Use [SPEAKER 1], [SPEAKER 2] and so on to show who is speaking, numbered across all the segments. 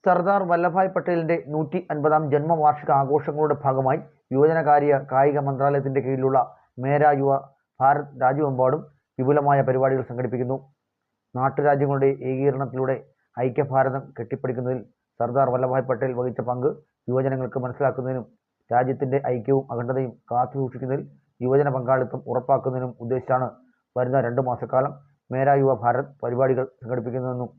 [SPEAKER 1] സർദാർ വല്ലഭായ് പട്ടേലിന്റെ 150-ാം ജന്മവാർഷിക ആഘോഷങ്ങളുടെ ഭാഗമായി യുവജനകാര്യ കായിക മന്ത്രാലയത്തിന്റെ കീഴിലുള്ള മേരാ യുവ ഭാരത് രാജ്യമെമ്പാടും വിപുലമായ പരിപാടികൾ സംഘടിപ്പിക്കുന്നു. നാട്ടുരാജ്യങ്ങളുടെ ഏകീകരണത്തിലൂടെ ഐക്യഭാരതം കെട്ടിപ്പടുക്കുന്നതിൽ സർദാർ വല്ലഭായ് പട്ടേൽ വഹിച്ച പങ്ക് യുവജനങ്ങൾക്ക് മനസ്സിലാക്കുന്നതിനും രാജ്യത്തിന്റെ ഐക്യവും അഖണ്ഡതയും കാത്തുസൂക്ഷിക്കുന്നതിൽ യുവജന പങ്കാളിത്തം ഉറപ്പാക്കുന്നതിനും ഉദ്ദേശിച്ചാണ് വരുന്ന 2 മാസക്കാലം മേരാ യുവ ഭാരത് പരിപാടികൾ സംഘടിപ്പിക്കുന്നതെന്നും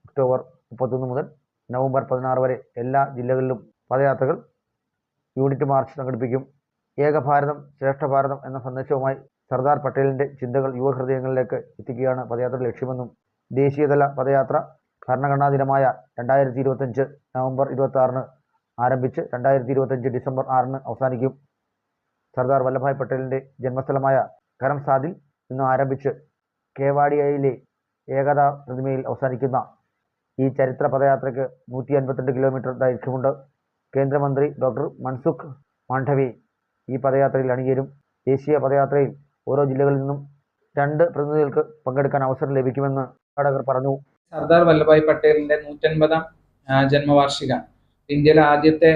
[SPEAKER 1] ഒക്ടോബർ 31 മുതൽ നവംബർ 16 വരെ എല്ലാ ജില്ലകളിലും പദയാത്രകൾ, യൂണിറ്റ് മാർച്ച് സംഘടിപ്പിക്കും. ഏകഭാരതം ശ്രേഷ്ഠ ഭാരതം എന്ന സന്ദേശവുമായി സർദാർ പട്ടേലിന്റെ ചിന്തകൾ യുവഹൃദയങ്ങളിലേക്ക് എത്തിക്കുകയാണ് പദയാത്രയുടെ ലക്ഷ്യമെന്നും ദേശീയതല പദയാത്ര ഭരണഘടനാ ദിനമായ 2025 നവംബർ 26-ന് ആരംഭിച്ച് 2025 ഡിസംബർ 6-ന് അവസാനിക്കും. സർദാർ വല്ലഭായ് പട്ടേലിന്റെ ജന്മസ്ഥലമായ കരംസാദിൽ നിന്ന് ആരംഭിച്ച് കേവാഡിയയിലെ ഏകതാ പ്രതിമയിൽ അവസാനിക്കുന്ന ഈ ചരിത്ര പദയാത്രയ്ക്ക് 152 കിലോമീറ്റർ ദൈർഘ്യമുണ്ട്. കേന്ദ്രമന്ത്രി ഡോക്ടർ മൻസുഖ് മാണ്ഡവ്യ ഈ പദയാത്രയിൽ അണിചേരും. ദേശീയ പദയാത്രയിൽ ഓരോ ജില്ലകളിൽ നിന്നും 2 പ്രതിനിധികൾക്ക് പങ്കെടുക്കാൻ അവസരം ലഭിക്കുമെന്ന് സംഘാടകർ പറഞ്ഞു.
[SPEAKER 2] സർദാർ വല്ലഭായ് പട്ടേലിന്റെ 150-ാം ജന്മവാർഷിക ഇന്ത്യയിലെ ആദ്യത്തെ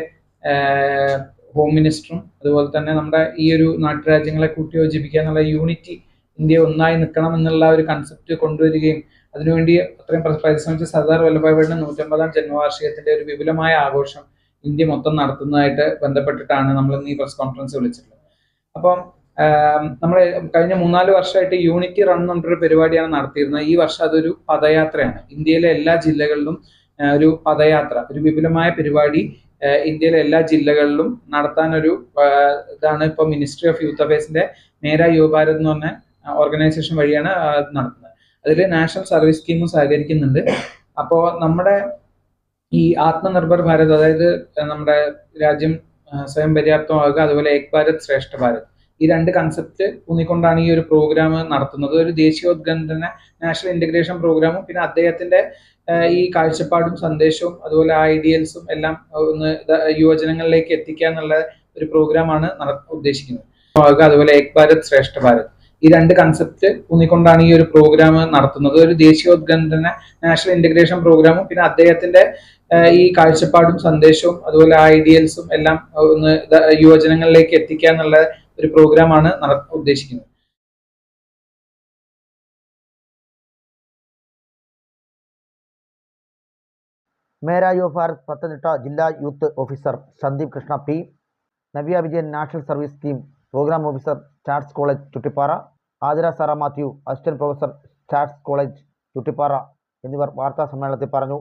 [SPEAKER 2] ഹോം മിനിസ്റ്ററും അതുപോലെ തന്നെ നമ്മുടെ ഈ ഒരു നാട്ടുരാജ്യങ്ങളെ കൂട്ടിയോജിപ്പിക്കുക എന്നുള്ള യൂണിറ്റി, ഇന്ത്യ ഒന്നായി നിൽക്കണം എന്നുള്ള ഒരു കൺസെപ്റ്റ് കൊണ്ടുവരികയും അതിനുവേണ്ടി അത്രയും പരിശ്രമിച്ച സർദാർ വല്ലഭായ് പട്ടേലിന്റെ 150-ാം ജന്മവാർഷികത്തിന്റെ ഒരു വിപുലമായ ആഘോഷം ഇന്ത്യ മൊത്തം നടത്തുന്നതായിട്ട് ബന്ധപ്പെട്ടിട്ടാണ് നമ്മൾ ഇന്ന് ഈ പ്രസ് കോൺഫറൻസ് വിളിച്ചിട്ടുള്ളത്. അപ്പം നമ്മൾ കഴിഞ്ഞ 3-4 വർഷമായിട്ട് യൂണിറ്റി റൺ എന്നൊരു പരിപാടിയാണ് നടത്തിയിരുന്നത്. ഈ വർഷം അതൊരു പദയാത്രയാണ്. ഇന്ത്യയിലെ എല്ലാ ജില്ലകളിലും ഒരു പദയാത്ര, ഒരു വിപുലമായ പരിപാടി ഇന്ത്യയിലെ എല്ലാ ജില്ലകളിലും നടത്താനൊരു ഇതാണ് ഇപ്പോൾ മിനിസ്ട്രി ഓഫ് യൂത്ത് അഫയേഴ്സിന്റെ മേരാ യുവ ഭാരത് എന്ന് പറഞ്ഞ ഓർഗനൈസേഷൻ വഴിയാണ് നടത്തുന്നത്. അതിൽ നാഷണൽ സർവീസ് സ്കീമും സഹകരിക്കുന്നുണ്ട്. അപ്പോൾ നമ്മുടെ ഈ ആത്മനിർഭർ ഭാരത്, അതായത് നമ്മുടെ രാജ്യം സ്വയം പര്യാപ്തമാകുക, അതുപോലെ ഏക് ഭാരത് ശ്രേഷ്ഠ ഭാരത്, ഈ 2 കൺസെപ്റ്റ് ഊന്നിക്കൊണ്ടാണ് ഈ ഒരു പ്രോഗ്രാം നടത്തുന്നത്. ഒരു ദേശീയോദ്ഗ്രഥന നാഷണൽ ഇന്റഗ്രേഷൻ പ്രോഗ്രാമും പിന്നെ അദ്ദേഹത്തിന്റെ ഈ കാഴ്ചപ്പാടും സന്ദേശവും അതുപോലെ ഐഡിയൽസും എല്ലാം ഒന്ന് യുവജനങ്ങളിലേക്ക് എത്തിക്കുക എന്നുള്ള ഒരു പ്രോഗ്രാമാണ് ഉദ്ദേശിക്കുന്നത്. അതുപോലെ ഏക് ഭാരത് ശ്രേഷ്ഠ ഭാരത്, ഈ 2 കൺസെപ്റ്റ് ഊന്നിക്കൊണ്ടാണ് ഈ ഒരു പ്രോഗ്രാം നടത്തുന്നത്. ഒരു ദേശീയോദ്ഗ്രഥന നാഷണൽ ഇന്റഗ്രേഷൻ പ്രോഗ്രാമും പിന്നെ അദ്ദേഹത്തിന്റെ ഈ കാഴ്ചപ്പാടും സന്ദേശവും അതുപോലെ ഐഡിയൽസും എല്ലാം ഒന്ന് യുവജനങ്ങളിലേക്ക് എത്തിക്കുക എന്നുള്ള ഒരു പ്രോഗ്രാമാണ് ഉദ്ദേശിക്കുന്നത്.
[SPEAKER 1] മേരാ യുവ ഭാരത് പത്തനംതിട്ട ജില്ലാ youth officer Sandeep Krishna P, Navya Vijayan national service scheme program officer സ്റ്റാർട്സ് college Chuttippara, Athira Sara Mathew assistant professor സ്റ്റാർട്സ് കോളേജ് ചുട്ടിപ്പാറ എന്നിവർ വാർത്താ സമ്മേളനത്തിൽ പറഞ്ഞു.